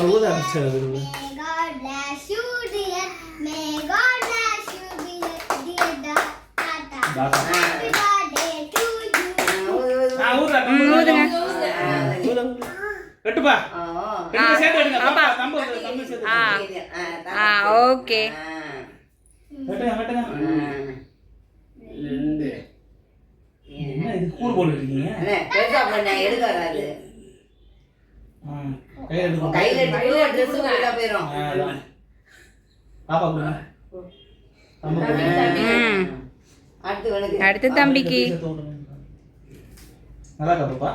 ஊதா வச்சது. May God bless you dear. May God bless you dear Tata. Happy birthday to you. ஊதா ஊதுங்க. வெட்டுப்பா. ரெண்டு சேர்த்து எடுங்க. பாப்பா தம்பு சேர்த்து. ஓகே. வெட்டுங்க. ரெண்டு. என்ன இது கூர் போட்டுட்டீங்க? அண்ணே பேசா பண்ண எடுக்க வராது. கையில எடுத்து Dress போட்டா போயிரும். பாப்பா கொடுங்க. அடுத்து தம்பிக்கு. நல்லா இருக்கா பாப்பா?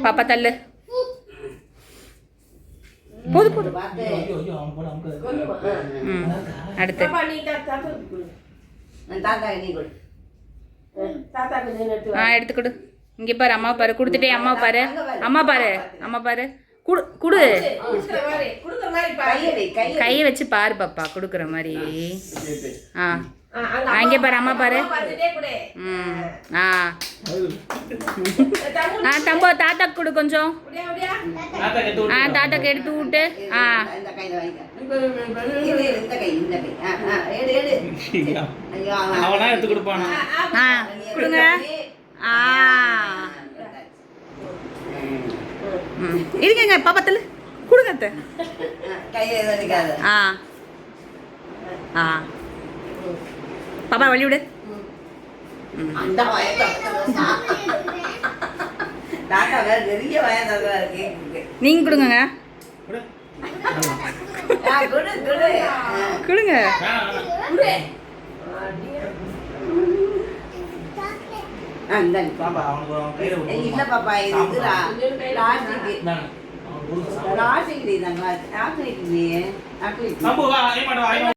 பாப்பா தள்ளு. போடு போடு. ஐயோ அவன் போடு அடுத்து பாப்பா நீ தாத்தா நான் தாத்தா நீ கொடு. தாத்தாக்கு நீ எடுத்து வா. எடுத்து கொடு. இங்க பாரு அம்மா பாரு கொடுத்துட்டே அம்மா பாரு. அம்மா பாரு. அம்மா பாரு. குடு குடு. குடுக்குற மாதிரி பாரு. கையை வச்சு பாரு பாப்பா குடுக்குற மாதிரி. அங்க பாரு அம்மா பாரு. தம்போ தாத்தாக்கு கொடு கொஞ்சம். தாத்தாக்கு எடுத்து விட்டு. அவனா எடுத்து கொடுப்பானா? கொடுங்க. இருங்க பாப்பா தள்ளு கொடுங்க. பாப்பா வழி விடு. நீங்க கொடுங்க. கொடுங்க. பாப்பா அவனுக்கு இல்ல பாப்பா இது இதுடா லாஸ்ட் லாஸ்ட் இது நாங்க ஆக்டிவிட்டி தம்பு வா ஐ மாட்டா